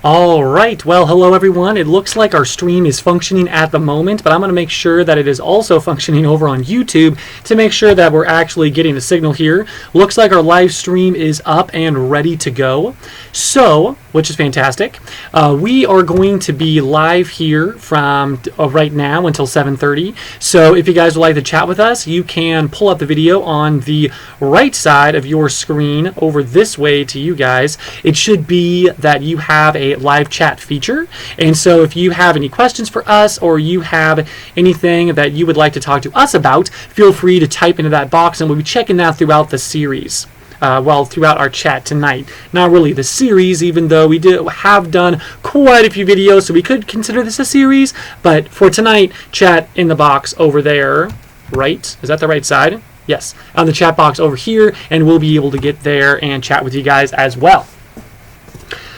All right. Well, hello everyone. It looks like our stream is functioning at the moment, but I'm going to make sure that it is also functioning over on YouTube to make sure that we're actually getting a signal here. Looks like our live stream is up and ready to go. So, which is fantastic. We are going to be live here from right now until 7:30. So, if you guys would like to chat with us, you can pull up the video on the right side of your screen over this way to you guys. It should be that you have a live chat feature, and so if you have any questions for us or you have anything that you would like to talk to us about, feel free to type into that box, and we'll be checking that throughout the series. Throughout our chat tonight. Not really the series, even though we have done quite a few videos, so we could consider this a series, but for tonight, chat in the box over there, right? Is that the right side? Yes, on the chat box over here, and we'll be able to get there and chat with you guys as well.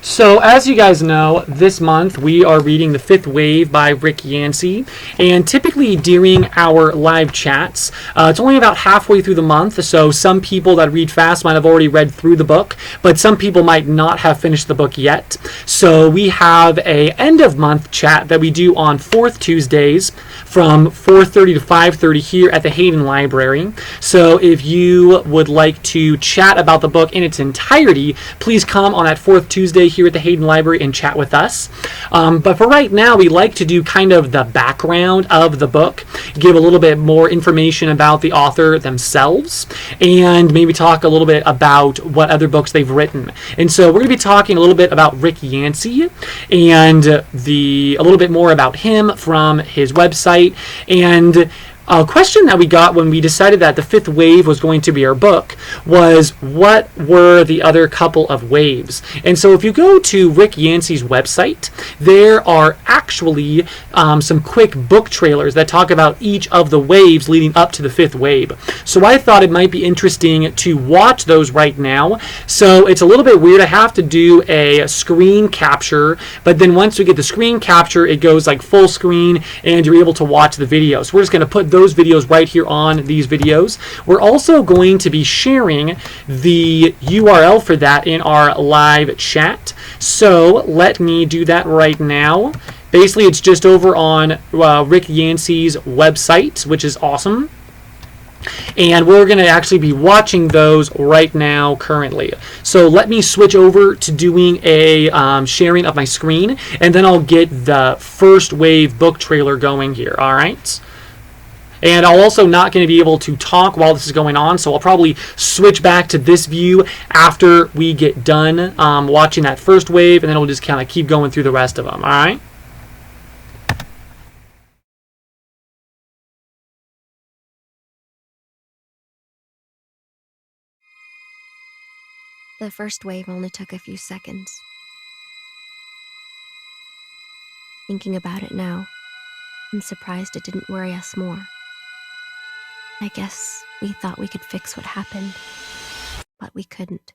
So, as you guys know, this month we are reading The Fifth Wave by Rick Yancey, and typically during our live chats, it's only about halfway through the month, so some people that read fast might have already read through the book, but some people might not have finished the book yet. So we have a end of month chat that we do on 4th Tuesdays from 4:30 to 5:30 here at the Hayden Library. So if you would like to chat about the book in its entirety, please come on that 4th Tuesday here at the Hayden Library and chat with us. But for right now, we like to do kind of the background of the book, give a little bit more information about the author themselves, and maybe talk a little bit about what other books they've written. And so we're going to be talking a little bit about Rick Yancey and a little bit more about him from his website. And a question that we got when we decided that The Fifth Wave was going to be our book was, what were the other couple of waves? And so if you go to Rick Yancey's website, there are actually some quick book trailers that talk about each of the waves leading up to the fifth wave. So I thought it might be interesting to watch those right now. So it's a little bit weird. I have to do a screen capture, but then once we get the screen capture, it goes like full screen and you're able to watch the video. So we're just going to put those videos right here on these videos. We're also going to be sharing the URL for that in our live chat. So let me do that right now. Basically, it's just over on Rick Yancey's website, which is awesome. And we're going to actually be watching those right now currently. So let me switch over to doing a sharing of my screen, and then I'll get the first wave book trailer going here. All right. And I'm also not going to be able to talk while this is going on, so I'll probably switch back to this view after we get done watching that first wave, and then we'll just kind of keep going through the rest of them, all right? The first wave only took a few seconds. Thinking about it now, I'm surprised it didn't worry us more. I guess we thought we could fix what happened, but we couldn't.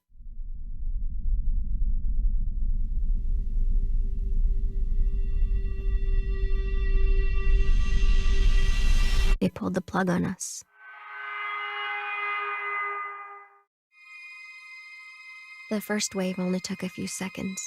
They pulled the plug on us. The first wave only took a few seconds.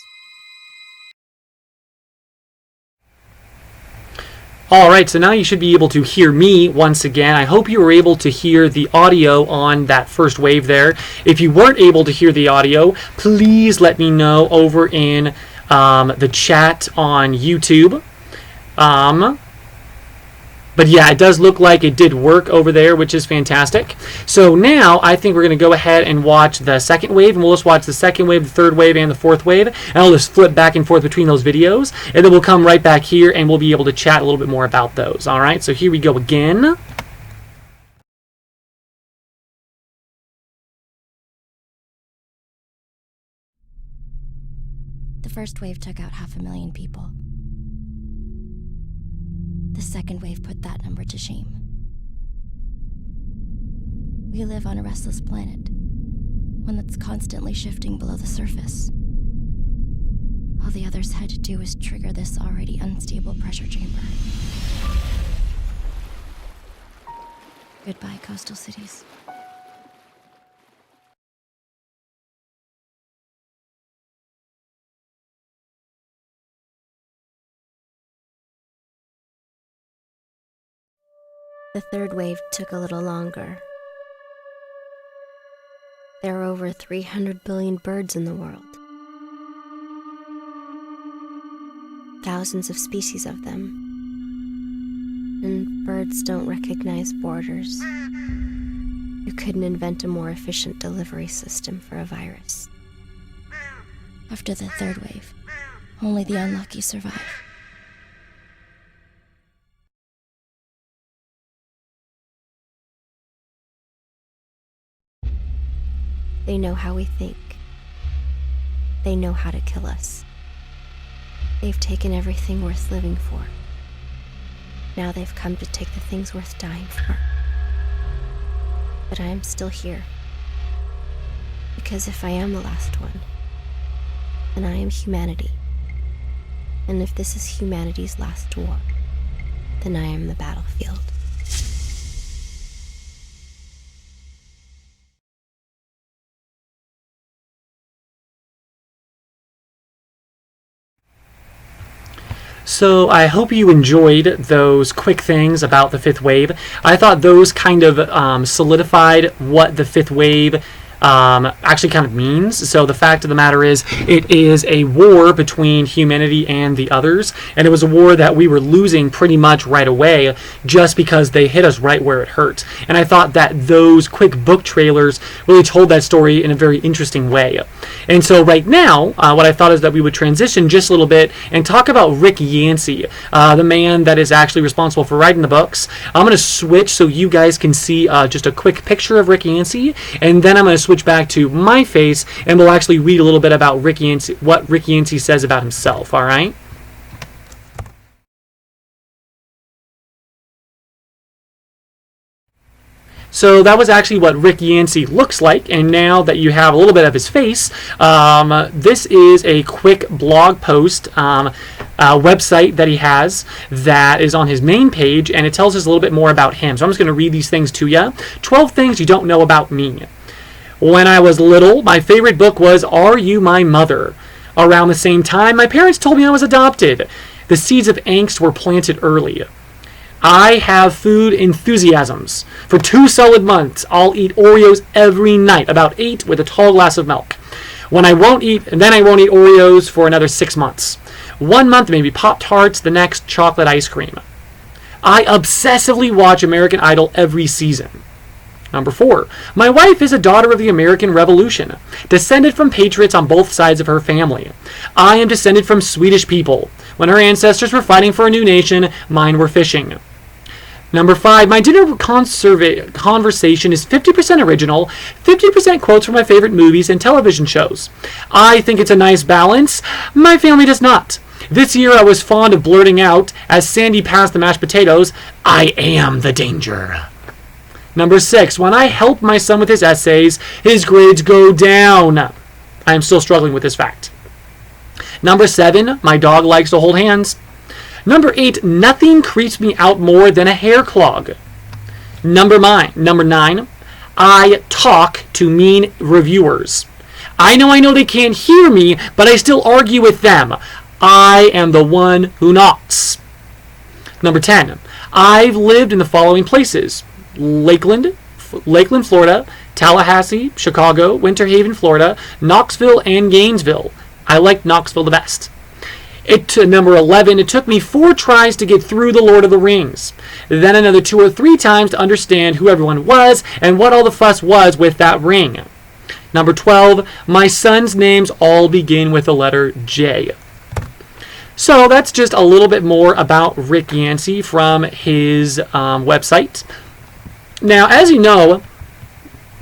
All right, so now you should be able to hear me once again. I hope you were able to hear the audio on that first wave there. If you weren't able to hear the audio, please let me know over in the chat on YouTube. But yeah, it does look like it did work over there, which is fantastic. So now I think we're going to go ahead and watch the second wave, and we'll just watch the second wave, the third wave, and the fourth wave, and I'll just flip back and forth between those videos, and then we'll come right back here and we'll be able to chat a little bit more about those. All right, so here we go again. The first wave took out 500,000 people. The second wave put that number to shame. We live on a restless planet, one that's constantly shifting below the surface. All the others had to do was trigger this already unstable pressure chamber. Goodbye, coastal cities. The third wave took a little longer. There are over 300 billion birds in the world. Thousands of species of them. And birds don't recognize borders. You couldn't invent a more efficient delivery system for a virus. After the third wave, only the unlucky survive. They know how we think. They know how to kill us. They've taken everything worth living for. Now they've come to take the things worth dying for. But I am still here. Because if I am the last one, then I am humanity. And if this is humanity's last war, then I am the battlefield. So I hope you enjoyed those quick things about the fifth wave. I thought those kind of solidified what the fifth wave actually kind of means. So the fact of the matter is, it is a war between humanity and the others, and it was a war that we were losing pretty much right away just because they hit us right where it hurt. And I thought that those quick book trailers really told that story in a very interesting way. And so right now, what I thought is that we would transition just a little bit and talk about Rick Yancey, the man that is actually responsible for writing the books. I'm going to switch so you guys can see just a quick picture of Rick Yancey, and then I'm going to switch back to my face, and we'll actually read a little bit about Rick Yancey, what Rick Yancey says about himself, all right? So that was actually what Rick Yancey looks like, and now that you have a little bit of his face, this is a quick blog post website that he has that is on his main page, and it tells us a little bit more about him. So I'm just going to read these things to you. 12 things you don't know about me. When I was little, my favorite book was Are You My Mother? Around the same time, my parents told me I was adopted. The seeds of angst were planted early. I have food enthusiasms. For 2 solid months, I'll eat Oreos every night, about 8 with a tall glass of milk. When I won't eat, and then I won't eat Oreos for another 6 months. 1 month, maybe Pop-Tarts, the next chocolate ice cream. I obsessively watch American Idol every season. Number 4, my wife is a daughter of the American Revolution, descended from patriots on both sides of her family. I am descended from Swedish people. When her ancestors were fighting for a new nation, mine were fishing. Number 5, my dinner conversation is 50% original, 50% quotes from my favorite movies and television shows. I think it's a nice balance. My family does not. This year I was fond of blurting out, as Sandy passed the mashed potatoes, I am the danger. Number 6, when I help my son with his essays, his grades go down. I am still struggling with this fact. Number 7, my dog likes to hold hands. Number 8, nothing creeps me out more than a hair clog. Number 9, I talk to mean reviewers. I know they can't hear me, but I still argue with them. I am the one who knocks. Number 10, I've lived in the following places. Lakeland, Florida, Tallahassee, Chicago, Winter Haven, Florida, Knoxville, and Gainesville. I like Knoxville the best. Number 11, it took me 4 tries to get through The Lord of the Rings. Then another 2 or 3 times to understand who everyone was and what all the fuss was with that ring. Number 12, my son's names all begin with the letter J. So that's just a little bit more about Rick Yancey from his website. Now, as you know,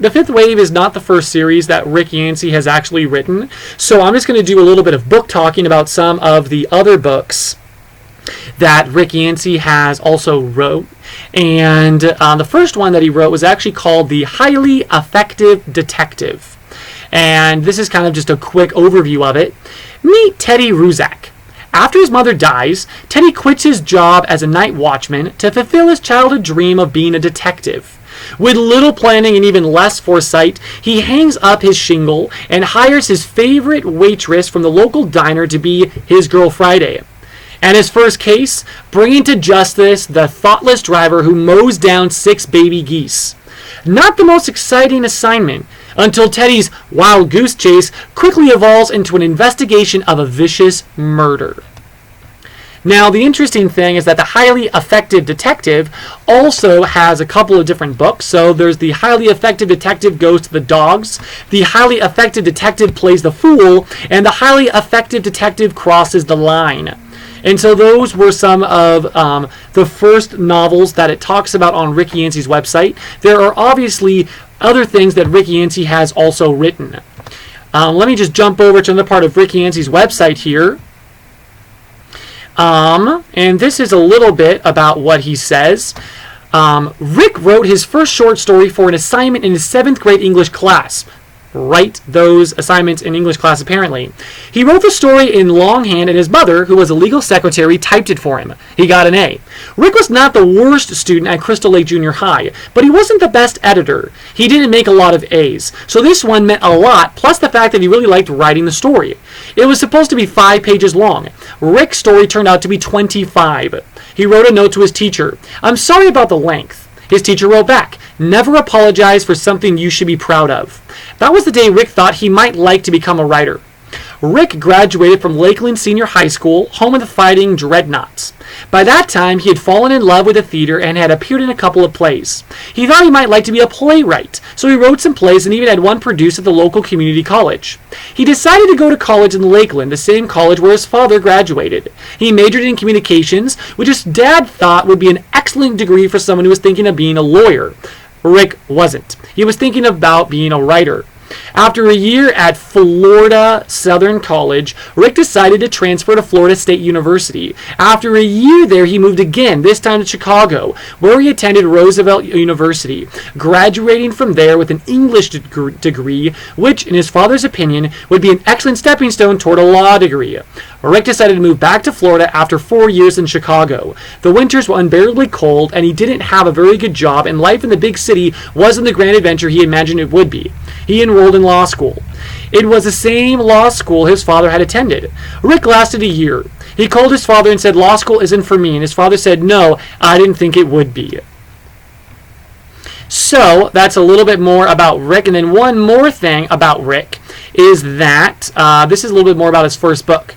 The Fifth Wave is not the first series that Rick Yancey has actually written, so I'm just going to do a little bit of book talking about some of the other books that Rick Yancey has also wrote. And the first one that he wrote was actually called The Highly Effective Detective. And this is kind of just a quick overview of it. Meet Teddy Ruzak. After his mother dies, Teddy quits his job as a night watchman to fulfill his childhood dream of being a detective. With little planning and even less foresight, he hangs up his shingle and hires his favorite waitress from the local diner to be his girl Friday. And his first case, bringing to justice the thoughtless driver who mows down 6 baby geese. Not the most exciting assignment, until Teddy's wild goose chase quickly evolves into an investigation of a vicious murder. Now, the interesting thing is that the Highly Effective Detective also has a couple of different books. So there's the Highly Effective Detective Goes to the Dogs, the Highly Effective Detective Plays the Fool, and the Highly Effective Detective Crosses the Line. And so those were some of the first novels that it talks about on Rick Yancey's website. There are obviously other things that Rick Yancey has also written. Let me just jump over to another part of Rick Yancey's website here. And this is a little bit about what he says. Rick wrote his first short story for an assignment in his 7th grade English class. Write those assignments in English class, apparently. He wrote the story in longhand, and his mother, who was a legal secretary, typed it for him. He got an A. Rick was not the worst student at Crystal Lake Junior High, but he wasn't the best editor. He didn't make a lot of A's. So this one meant a lot, plus the fact that he really liked writing the story. It was supposed to be 5 pages long. Rick's story turned out to be 25. He wrote a note to his teacher. "I'm sorry about the length." His teacher wrote back, "Never apologize for something you should be proud of." That was the day Rick thought he might like to become a writer. Rick graduated from Lakeland Senior High School, home of the Fighting Dreadnoughts. By that time, he had fallen in love with the theater and had appeared in a couple of plays. He thought he might like to be a playwright, so he wrote some plays and even had one produced at the local community college. He decided to go to college in Lakeland, the same college where his father graduated. He majored in communications, which his dad thought would be an excellent degree for someone who was thinking of being a lawyer. Rick wasn't. He was thinking about being a writer. After a year at Florida Southern College, Rick decided to transfer to Florida State University. After a year there, he moved again, this time to Chicago, where he attended Roosevelt University, graduating from there with an English degree, which, in his father's opinion, would be an excellent stepping stone toward a law degree. Rick decided to move back to Florida after 4 years in Chicago. The winters were unbearably cold, and he didn't have a very good job, and life in the big city wasn't the grand adventure he imagined it would be. He enrolled in law school. It was the same law school his father had attended. Rick lasted a year. He called his father and said, "Law school isn't for me," and his father said, "No, I didn't think it would be." So that's a little bit more about Rick. And then one more thing about Rick is that this is a little bit more about his first book.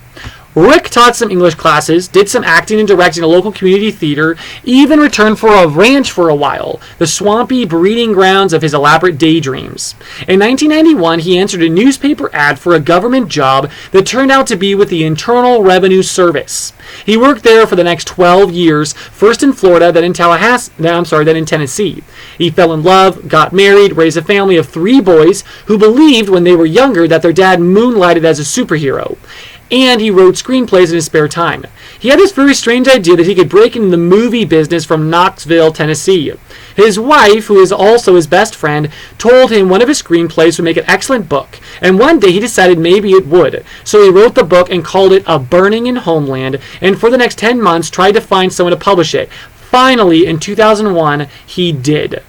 Rick taught some English classes, did some acting and directing at a local community theater, even returned for a ranch for a while, the swampy breeding grounds of his elaborate daydreams. In 1991, he answered a newspaper ad for a government job that turned out to be with the Internal Revenue Service. He worked there for the next 12 years, first in Florida, then in Tennessee. He fell in love, got married, raised a family of 3 boys who believed when they were younger that their dad moonlighted as a superhero. And he wrote screenplays in his spare time. He had this very strange idea that he could break into the movie business from Knoxville, Tennessee. His wife, who is also his best friend, told him one of his screenplays would make an excellent book, and one day he decided maybe it would. So he wrote the book and called it A Burning in Homeland, and for the next 10 months tried to find someone to publish it. Finally, in 2001, he did.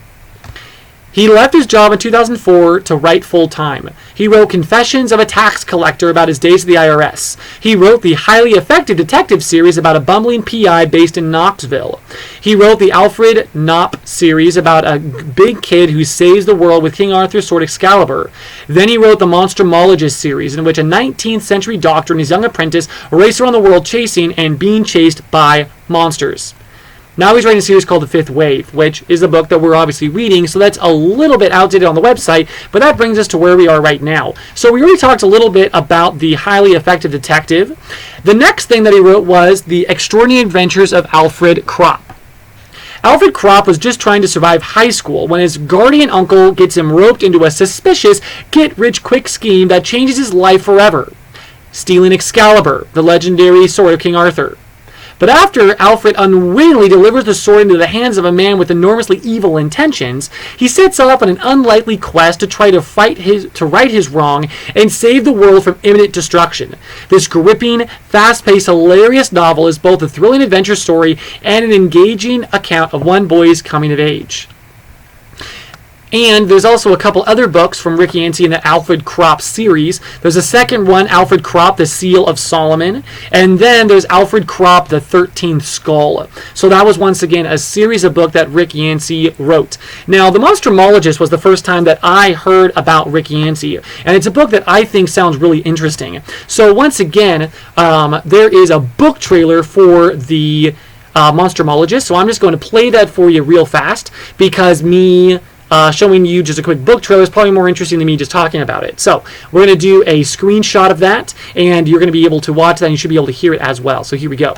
He left his job in 2004 to write full-time. He wrote Confessions of a Tax Collector about his days at the IRS. He wrote the Highly Effective Detective series about a bumbling PI based in Knoxville. He wrote the Alfred Knopp series about a big kid who saves the world with King Arthur's sword Excalibur. Then he wrote the Monstrumologist series, in which a 19th century doctor and his young apprentice race around the world chasing and being chased by monsters. Now he's writing a series called The Fifth Wave, which is a book that we're obviously reading, so that's a little bit outdated on the website, but that brings us to where we are right now. So we already talked a little bit about the Highly Effective Detective. The next thing that he wrote was The Extraordinary Adventures of Alfred Kropp. Alfred Kropp was just trying to survive high school when his guardian uncle gets him roped into a suspicious get-rich-quick scheme that changes his life forever. Stealing Excalibur, the legendary sword of King Arthur. But after Alfred unwittingly delivers the sword into the hands of a man with enormously evil intentions, he sets off on an unlikely quest to try to right his wrong and save the world from imminent destruction. This gripping, fast-paced, hilarious novel is both a thrilling adventure story and an engaging account of one boy's coming of age. And there's also a couple other books from Rick Yancey in the Alfred Kropp series. There's a second one, Alfred Kropp, The Seal of Solomon. And then there's Alfred Kropp, The 13th Skull. So that was once again a series of books that Rick Yancey wrote. Now, The Monstrumologist was the first time that I heard about Rick Yancey. And it's a book that I think sounds really interesting. So once again, there is a book trailer for the Monstrumologist. So I'm just going to play that for you real fast because me showing you just a quick book trailer is probably more interesting than me just talking about it. So we're going to do a screenshot of that, and you're going to be able to watch that, and you should be able to hear it as well. So here we go.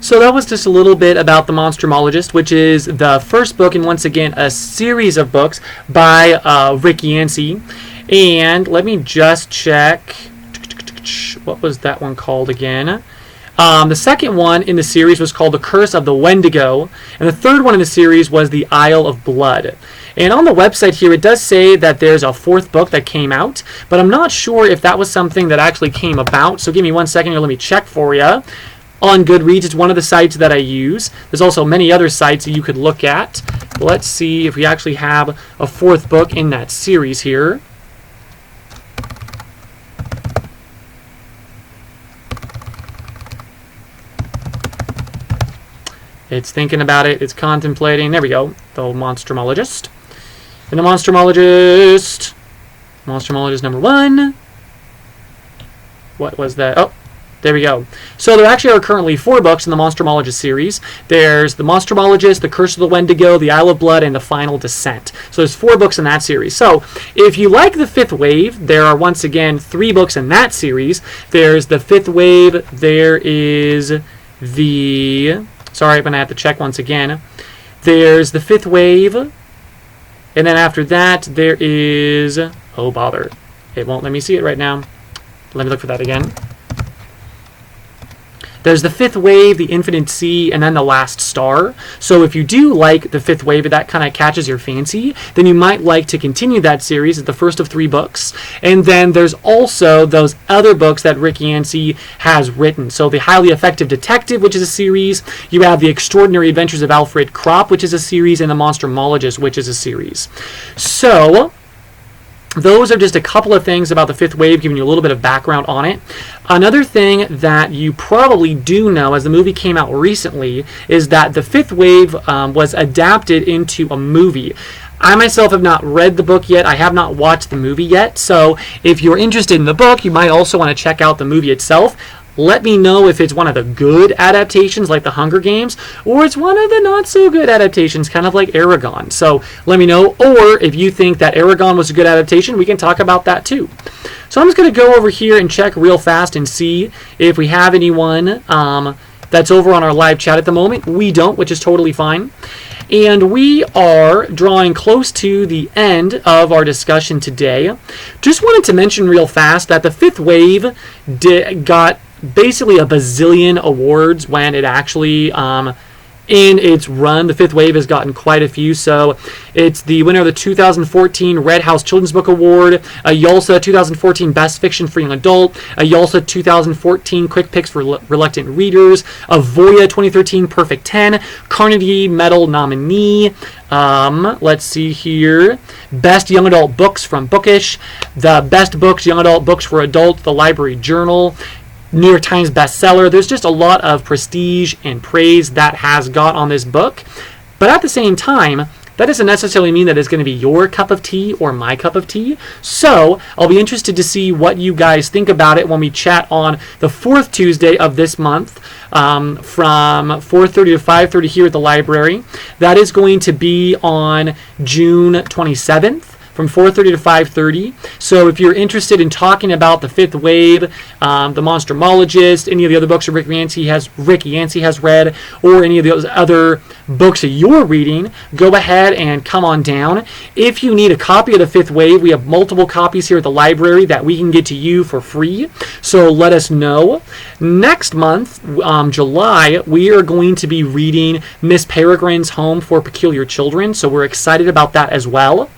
So that was just a little bit about The Monstrumologist, which is the first book in, once again, a series of books by Rick Yancey. And let me just check. What was that one called again? The second one in the series was called The Curse of the Wendigo. And the third one in the series was The Isle of Blood. And on the website here, it does say that there's a fourth book that came out, but I'm not sure if that was something that actually came about. So give me 1 second here, let me check for you. On Goodreads, it's one of the sites that I use. There's also many other sites that you could look at. Let's see if we actually have a fourth book in that series here. It's thinking about it. It's contemplating. There we go. The Monstrumologist. And the Monstrumologist. Monstrumologist number 1. What was that? Oh. There we go. So there actually are currently 4 books in the Monstrumologist series. There's The Monstrumologist, The Curse of the Wendigo, The Isle of Blood, and The Final Descent. So there's 4 books in that series. So if you like The Fifth Wave, there are once again 3 books in that series. There's The Fifth Wave. There is the... Sorry, I'm going to have to check once again. There's The Fifth Wave. And then after that, there is... Oh, bother. It won't let me see it right now. Let me look for that again. There's The Fifth Wave, The Infinite Sea, and then The Last Star. So if you do like The Fifth Wave, if that kind of catches your fancy, then you might like to continue that series. It's the first of 3 books. And then there's also those other books that Rick Yancey has written. So The Highly Effective Detective, which is a series. You have The Extraordinary Adventures of Alfred Kropp, which is a series, and The Monstrumologist, which is a series. So... those are just a couple of things about The Fifth Wave, giving you a little bit of background on it. Another thing that you probably do know, as the movie came out recently, is that The Fifth Wave was adapted into a movie. I myself have not read the book yet. I have not watched the movie yet. So if you're interested in the book, you might also want to check out the movie itself. Let me know if it's one of the good adaptations like The Hunger Games, or it's one of the not so good adaptations, kind of like Aragon. So let me know, or if you think that Aragon was a good adaptation, we can talk about that too. So I'm just going to go over here and check real fast and see if we have anyone that's over on our live chat at the moment. We don't, which is totally fine. And we are drawing close to the end of our discussion today. Just wanted to mention real fast that The Fifth Wave got basically a bazillion awards when it actually in its run. The Fifth Wave has gotten quite a few. So it's the winner of the 2014 Red House Children's Book Award, a YALSA 2014 Best Fiction for Young Adult, a YALSA 2014 Quick Picks for Reluctant Readers, a Voya 2013 Perfect 10, Carnegie Medal nominee. Let's see here. Best Young Adult Books from Bookish, the Best Books, Young Adult Books for Adults, the Library Journal. New York Times bestseller. There's just a lot of prestige and praise that has got on this book. But at the same time, that doesn't necessarily mean that it's going to be your cup of tea or my cup of tea. So I'll be interested to see what you guys think about it when we chat on the 4th Tuesday of this month from 4:30 to 5:30 here at the library. That is going to be on June 27th. From 4:30 to 5:30. So if you're interested in talking about the Fifth Wave, the Monstermologist, any of the other books that Rick Yancey has read, or any of those other books that you're reading, go ahead and come on down. If you need a copy of the Fifth Wave, we have multiple copies here at the library that we can get to you for free. So let us know. Next month, July, we are going to be reading Miss Peregrine's Home for Peculiar Children. So we're excited about that as well.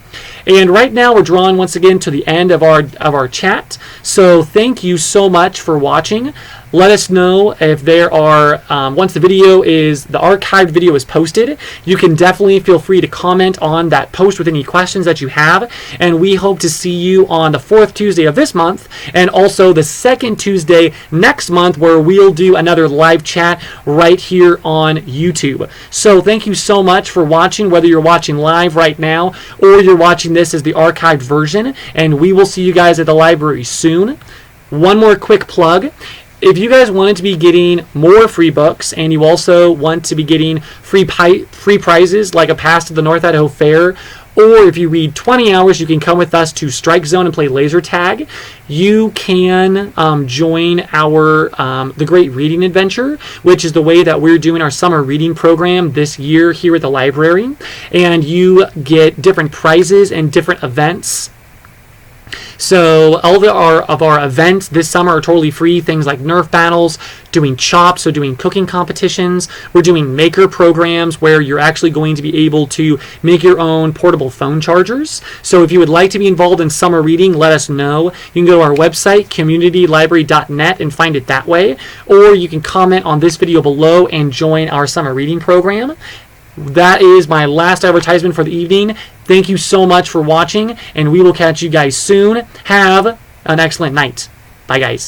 And right now we're drawing once again to the end of our chat. So thank you so much for watching. Let us know if there are, once the archived video is posted, you can definitely feel free to comment on that post with any questions that you have. And we hope to see you on the 4th Tuesday of this month, and also the 2nd Tuesday next month, where we'll do another live chat right here on YouTube. So thank you so much for watching, whether you're watching live right now or you're watching this as the archived version. And we will see you guys at the library soon. One more quick plug. If you guys wanted to be getting more free books, and you also want to be getting free prizes like a pass to the North Idaho Fair, or if you read 20 hours, you can come with us to Strike Zone and play laser tag. You can join our The Great Reading Adventure, which is the way that we're doing our summer reading program this year here at the library. And you get different prizes and different events. So all of our events this summer are totally free. Things like Nerf battles, doing chops, so doing cooking competitions. We're doing maker programs where you're actually going to be able to make your own portable phone chargers. So if you would like to be involved in summer reading, let us know. You can go to our website, communitylibrary.net, and find it that way. Or you can comment on this video below and join our summer reading program. That is my last advertisement for the evening. Thank you so much for watching, and we will catch you guys soon. Have an excellent night. Bye, guys.